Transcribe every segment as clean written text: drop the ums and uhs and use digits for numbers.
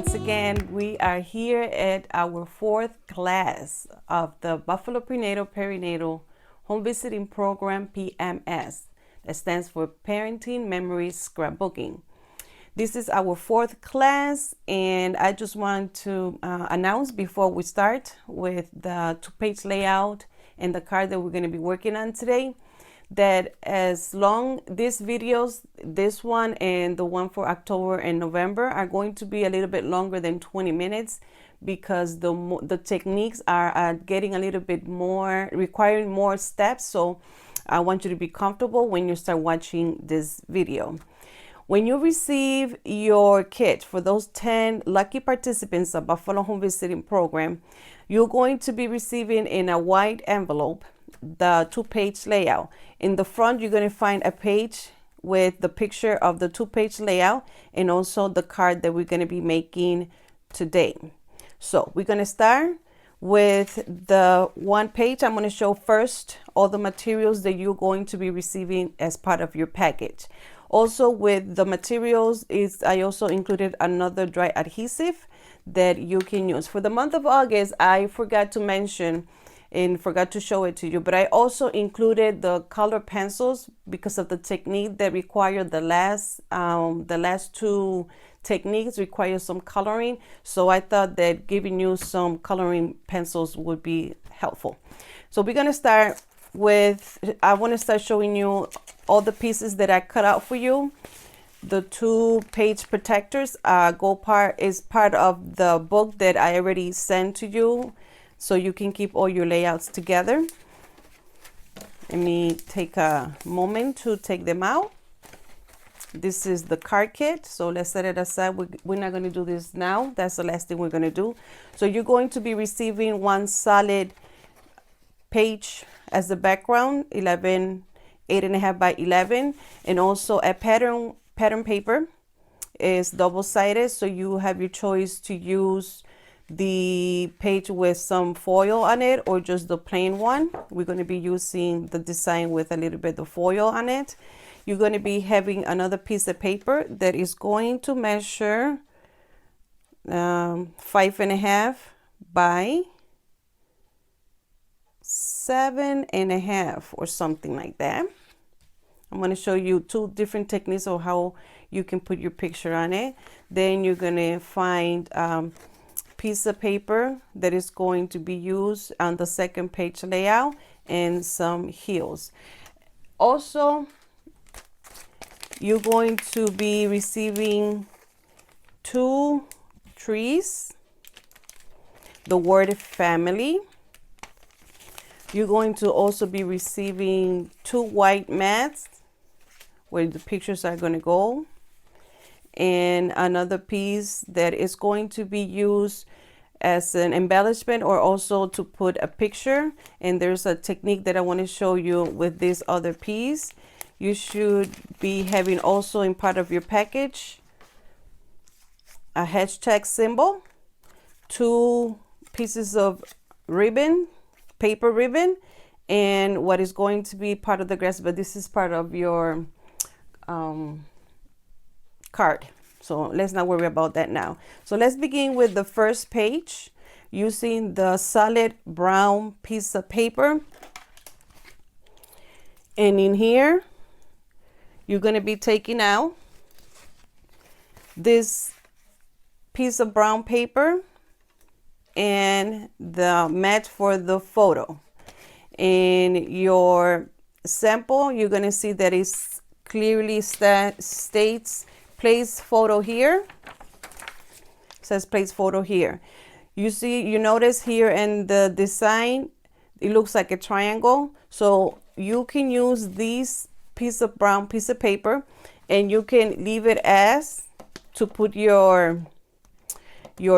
once again, we are here at our fourth class of the Buffalo Prenatal Perinatal Home Visiting Program, PMS. That stands for Parenting Memory Scrapbooking. This is our fourth class, and I just want to announce before we start with the two-page layout and the card that we're going to be working on today, that as long these videos, this one and the one for October and November, are going to be a little bit longer than 20 minutes because the techniques are getting a little bit more, requiring more steps. So I want you to be comfortable when you start watching this video. When you receive your kit for those 10 lucky participants of Buffalo Home Visiting Program, you're going to be receiving in a white envelope the two-page layout. In the front, you're going to find a page with the picture of the two-page layout and also the card that we're going to be making today. So we're going to start with the one page. I'm going to show first all the materials that you're going to be receiving as part of your package. Also with the materials I also included another dry adhesive that you can use. For the month of August, I forgot to mention and forgot to show it to you, but I also included the color pencils because of the technique that require the last two techniques require some coloring. So I thought that giving you some coloring pencils would be helpful. So we're gonna start with, I want to start showing you all the pieces that I cut out for you. The two-page protectors is part of the book that I already sent to you, so you can keep all your layouts together. Let me take a moment to take them out. This is the card kit, so let's set it aside. We're not going to do this now. That's the last thing we're going to do. So you're going to be receiving one solid page as the background, 8.5 by 11, and also a pattern paper is double-sided, so you have your choice to use the page with some foil on it or just the plain one. We're going to be using the design with a little bit of foil on it. You're going to be having another piece of paper that is going to measure 5.5 by 7.5 or something like that. I'm going to show you two different techniques of how you can put your picture on it. Then you're going to find piece of paper that is going to be used on the second page layout and some heels. Also, you're going to be receiving two trees, the word family. You're going to also be receiving two white mats where the pictures are going to go, and another piece that is going to be used as an embellishment or also to put a picture. And there's a technique that I want to show you with this other piece. You should be having also in part of your package a hashtag symbol, two pieces of ribbon, paper ribbon, and what is going to be part of the grass, but this is part of your card. So let's not worry about that now. So let's begin with the first page using the solid brown piece of paper. And in here, you're going to be taking out this piece of brown paper and the mat for the photo. In your sample, you're going to see that it clearly states place photo here. It says place photo here. You notice here in the design, it looks like a triangle. So you can use this brown piece of paper and you can leave it as to put your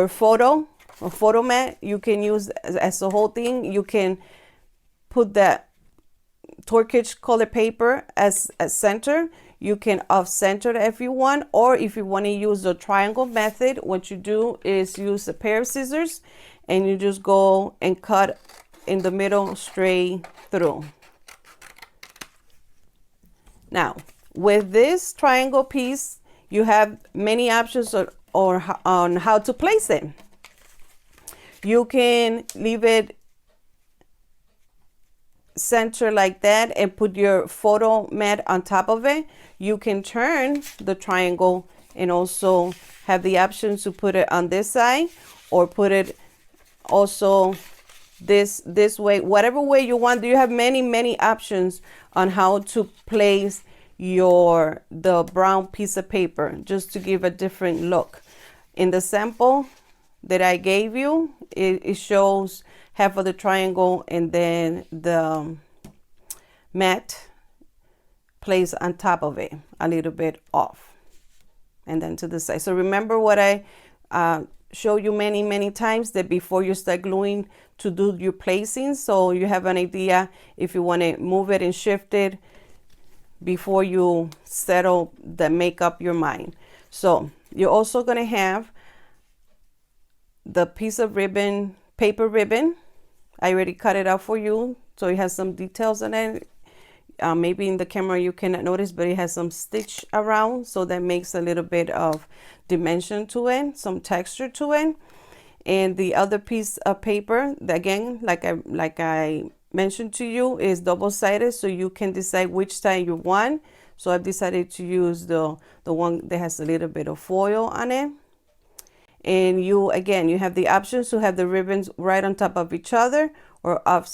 photo or photo mat. You can use as the whole thing. You can put that turquoise color paper as a center. You can off center it if you want, or if you want to use the triangle method, what you do is use a pair of scissors and you just go and cut in the middle straight through. Now with this triangle piece, you have many options on how to place it. You can leave it center like that and put your photo mat on top of it. You can turn the triangle and also have the option to put it on this side or put it also this way, whatever way you want. You have many options on how to place the brown piece of paper, just to give a different look. In the sample that I gave you, it shows half of the triangle and then the mat placed on top of it, a little bit off, and then to the side. So remember what I show you many times, that before you start gluing, to do your placing, so you have an idea if you want to move it and shift it before you settle the make up your mind. So you're also going to have the piece of ribbon, paper ribbon. I already cut it out for you, so it has some details on it. Maybe in the camera you cannot notice, but it has some stitch around, so that makes a little bit of dimension to it, some texture to it. And the other piece of paper, again, like I mentioned to you, is double-sided, so you can decide which side you want. So I've decided to use the one that has a little bit of foil on it. And you have the options to have the ribbons right on top of each other or off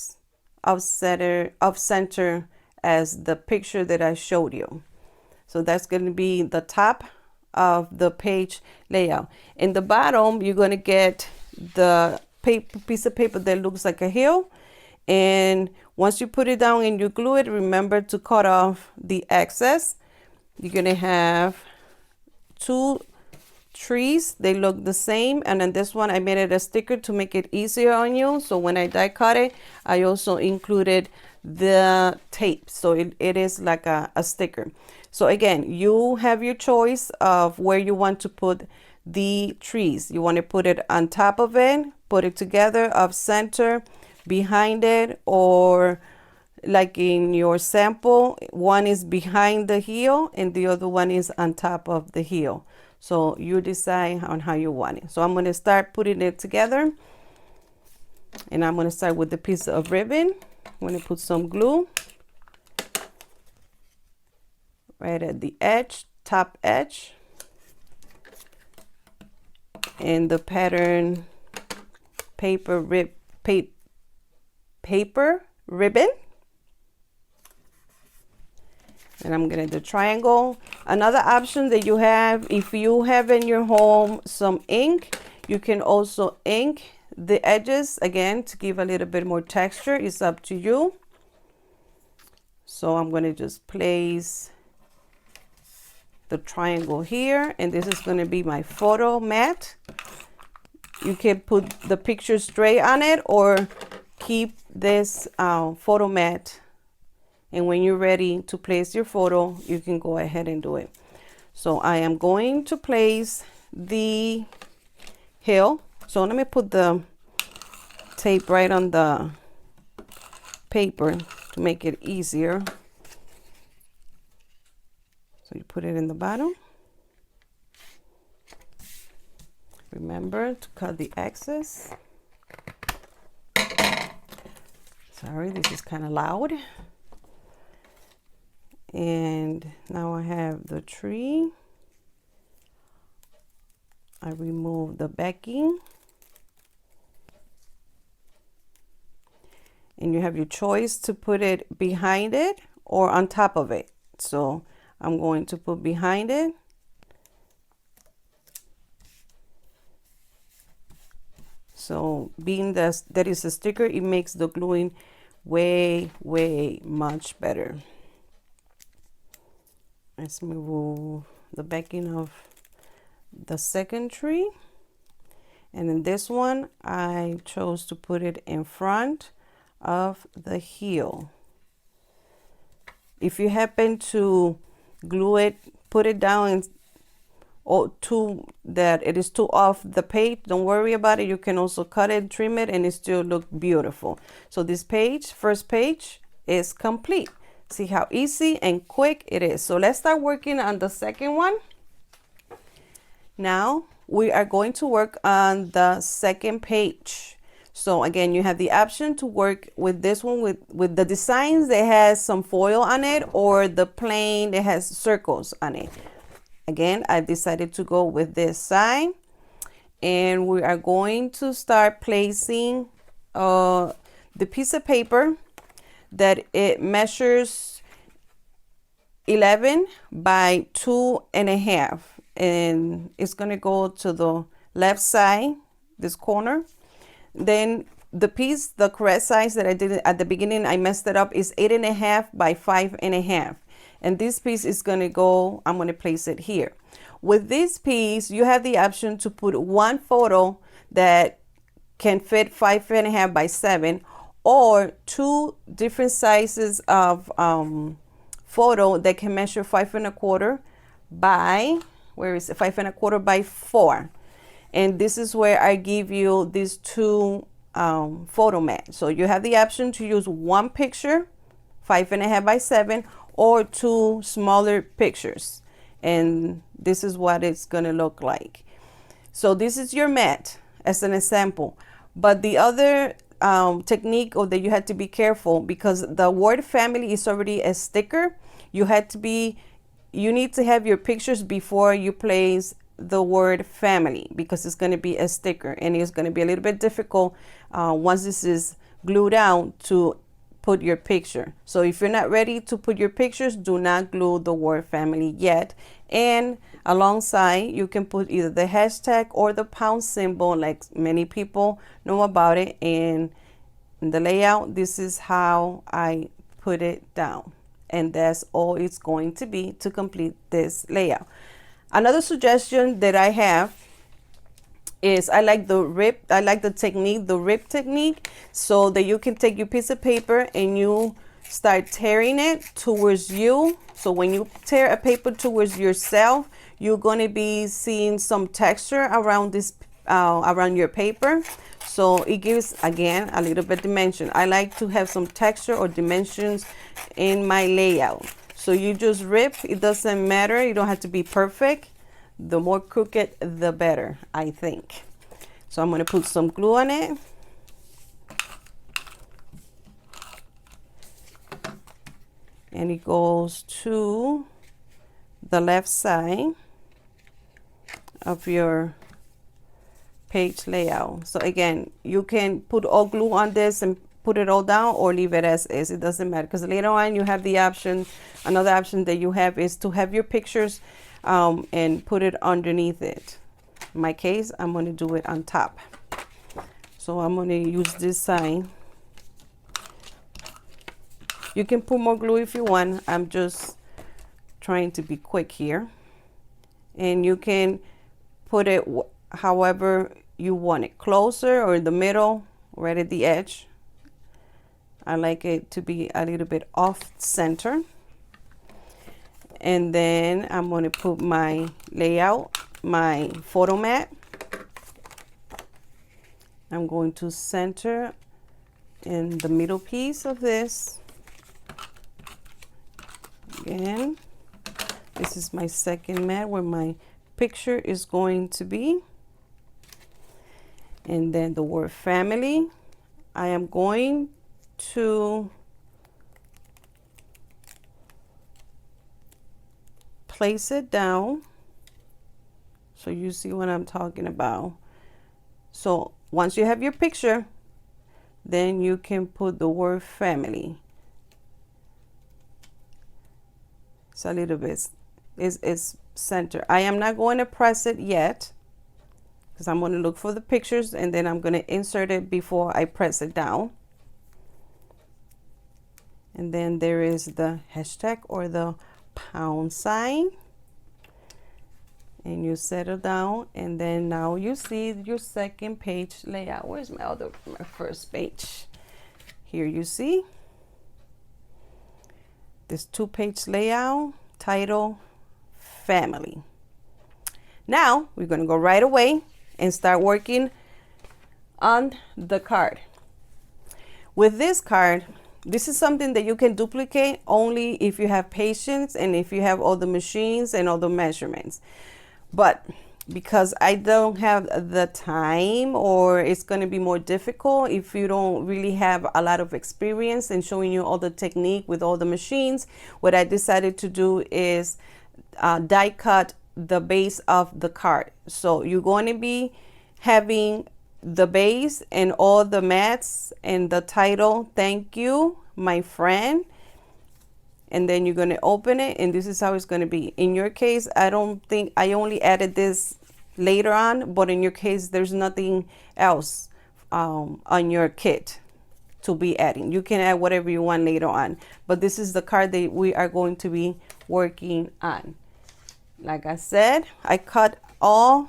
center as the picture that I showed you. So that's going to be the top of the page layout. In the bottom, you're going to get the piece of paper that looks like a hill. And once you put it down and you glue it, remember to cut off the excess. You're going to have 2 trees. They look the same, and then this one I made it a sticker to make it easier on you. So when I die cut it, I also included the tape, so it is like a sticker. So again, you have your choice of where you want to put the trees. You want to put it on top of it, put it together, off center, behind it, or like in your sample, one is behind the heel and the other one is on top of the heel. So you decide on how you want it. So I'm going to start putting it together, and I'm going to start with the piece of ribbon. I'm going to put some glue right at the edge, top edge, and the pattern paper ribbon. And I'm gonna do triangle. Another option that you have, if you have in your home some ink, you can also ink the edges again to give a little bit more texture. It's up to you. So I'm gonna just place the triangle here, and this is gonna be my photo mat. You can put the picture straight on it or keep this photo mat. And when you're ready to place your photo, you can go ahead and do it. So I am going to place the hill. So let me put the tape right on the paper to make it easier. So you put it in the bottom. Remember to cut the excess. Sorry, this is kind of loud. And now I have the tree. I remove the backing. And you have your choice to put it behind it or on top of it. So I'm going to put behind it. So being that is a sticker, it makes the gluing way much better. Let's move the backing of the second tree. And in this one, I chose to put it in front of the heel. If you happen to glue it, put it down that it is too off the page, don't worry about it. You can also cut it, trim it, and it still look beautiful. So this page, first page, is complete. See how easy and quick it is. So let's start working on the second one. Now we are going to work on the second page. So again, you have the option to work with this one with the designs that has some foil on it, or the plain that has circles on it. Again, I decided to go with this side, and we are going to start placing the piece of paper that it measures 11 by 2.5, and it's going to go to the left side, this corner. Then the piece, the correct size that I did at the beginning, I messed it up, is 8.5 by 5.5. And this piece is going to go, I'm going to place it here. With this piece, you have the option to put one photo that can fit 5.5 by 7, or two different sizes of photo that can measure 5.25 by, where is it, 5.25 by 4. And this is where I give you these two photo mats. So you have the option to use one picture, 5.5 by 7, or two smaller pictures. And this is what it's going to look like. So this is your mat as an example. But the other technique, or that you had to be careful, because the word family is already a sticker, you need to have your pictures before you place the word family, because it's going to be a sticker, and it's going to be a little bit difficult once this is glued down to put your picture. So if you're not ready to put your pictures, do not glue the word family yet. And alongside, you can put either the hashtag or the pound symbol, like many people know about it. And in the layout, this is how I put it down, and that's all it's going to be to complete this layout. Another suggestion that I have is I like the rip technique, so that you can take your piece of paper and you start tearing it towards you. So when you tear a paper towards yourself, you're going to be seeing some texture around this around your paper. So it gives, again, a little bit dimension. I like to have some texture or dimensions in my layout. So you just rip, it doesn't matter, you don't have to be perfect. The more crooked, the better, I think. So I'm going to put some glue on it. And it goes to the left side of your page layout. So again, you can put all glue on this and put it all down, or leave it as is. It doesn't matter, because later on you have the option, another option that you have is to have your pictures and put it underneath it. In my case, I'm going to do it on top. So I'm going to use this side. You can put more glue if you want. I'm just trying to be quick here. And you can put it however you want it, closer or in the middle, right at the edge. I like it to be a little bit off center. And then I'm going to put my layout, my photo mat. I'm going to center in the middle piece of this. Again, this is my second mat where my picture is going to be. And then the word family, I am going to place it down so you see what I'm talking about. So once you have your picture, then you can put the word family. It's a little bit, it's center. I am not going to press it yet, because I'm going to look for the pictures, and then I'm going to insert it before I press it down. And then there is the hashtag or the pound sign, and you settle down, and then now you see your second page layout. Where's my first page? Here you see this 2-page layout, title, family. Now we're going to go right away and start working on the card. With this card, this is something that you can duplicate only if you have patience and if you have all the machines and all the measurements. But because I don't have the time, or it's going to be more difficult if you don't really have a lot of experience in showing you all the technique with all the machines. What I decided to do is die cut the base of the card. So you're going to be having the base and all the mats and the title, "Thank you, my friend." And then you're going to open it, and this is how it's going to be. In your case, I don't think, I only added this later on, but in your case, there's nothing else on your kit to be adding. You can add whatever you want later on, but this is the card that we are going to be working on. Like I said, I cut all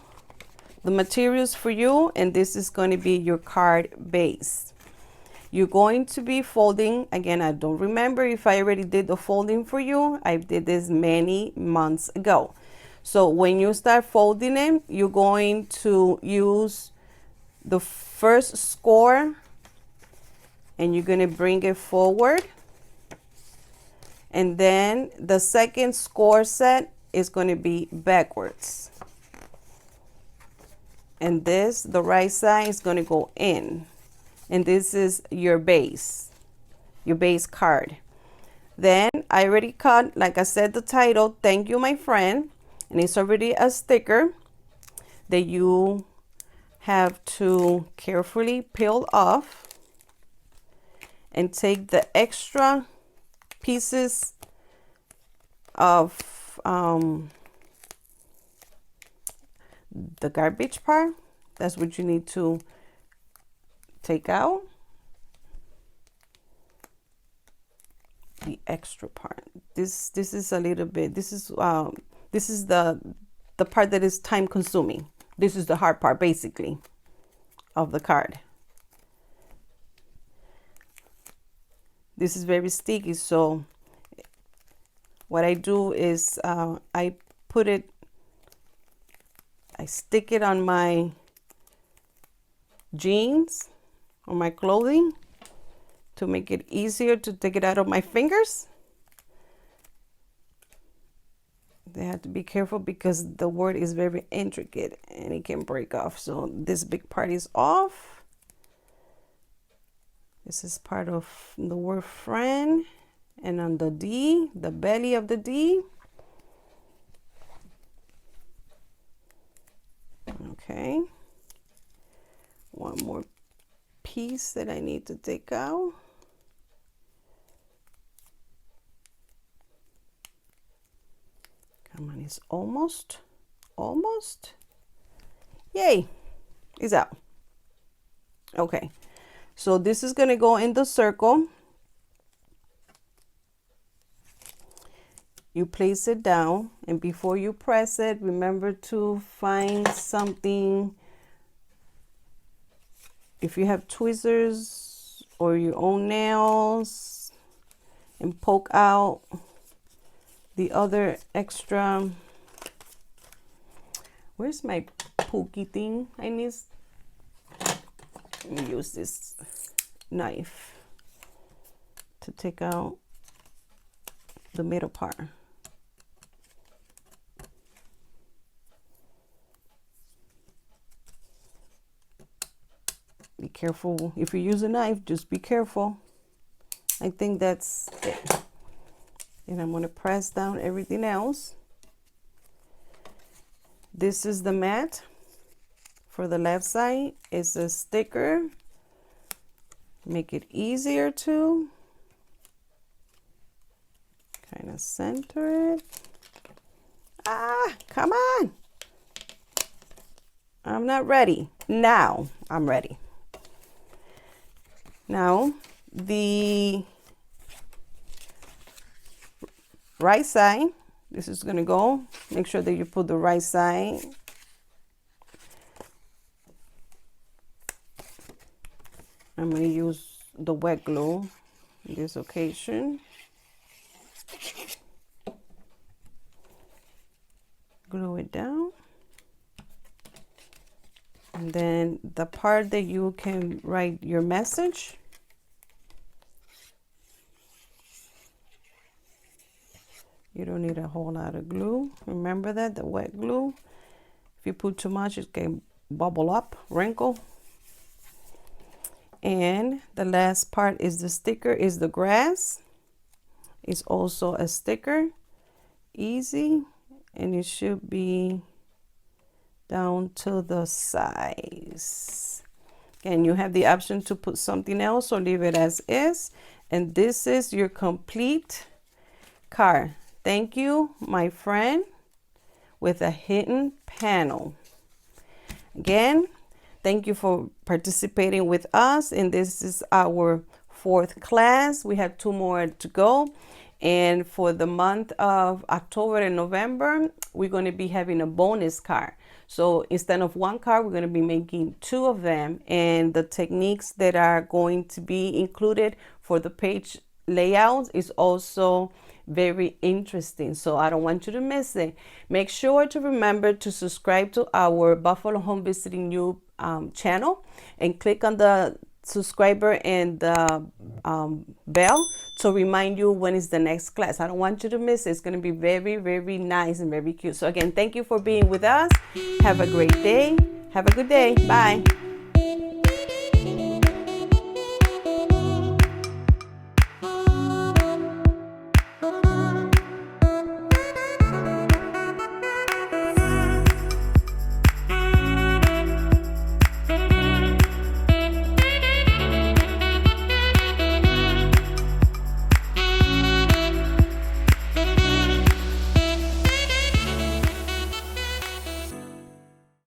the materials for you, and this is going to be your card base. You're going to be folding. Again, I don't remember if I already did the folding for you. I did this many months ago. So when you start folding it, you're going to use the first score, and you're going to bring it forward. And then the second score set is going to be backwards. And this, the right side, is going to go in. And this is your base card. Then I already cut, like I said, the title, "Thank you, my friend." And it's already a sticker that you have to carefully peel off and take the extra pieces of the garbage part. That's what you need to take out, the extra part. This is a little bit, this is the part that is time consuming. This is the hard part, basically, of the card. This is very sticky, so what I do is I stick it on my jeans or my clothing to make it easier to take it out of my fingers. They have to be careful because the word is very intricate and it can break off. So this big part is off. This is part of the word friend, and on the D, the belly of the D. Okay. One more piece that I need to take out. Come on, it's almost. Yay, it's out. Okay, so this is gonna go in the circle. You place it down, and before you press it, remember to find something. If you have tweezers or your own nails, and poke out the other extra. Where's my pokey thing? Let me use this knife to take out the middle part. Be careful. If you use a knife, just be careful. I think that's it. And I'm going to press down everything else. This is the mat for the left side. It's a sticker. Make it easier to kind of center it. Ah, come on. I'm not ready. Now I'm ready. Now the right side, this is going to go. Make sure that you put the right side. I'm going to use the wet glue in this occasion. Glue it down. And then the part that you can write your message. You don't need a whole lot of glue. Remember that, the wet glue. If you put too much, it can bubble up, wrinkle. And the last part is the sticker, is the grass. It's also a sticker, easy, and it should be down to the size. And you have the option to put something else or leave it as is. And this is your complete card. Thank you, my friend, with a hidden panel. Again, thank you for participating with us. And this is our 4th class. We have 2 more to go. And for the month of October and November, we're going to be having a bonus card. So instead of 1 card, we're going to be making 2 of them. And the techniques that are going to be included for the page layouts is also very interesting. So I don't want you to miss it. Make sure to remember to subscribe to our Buffalo Home Visiting You channel and click on the subscriber and the bell to remind you when is the next class. I don't want you to miss it. It's going to be very, very nice and very cute. So again, thank you for being with us. Have a great day. Have a good day. Bye.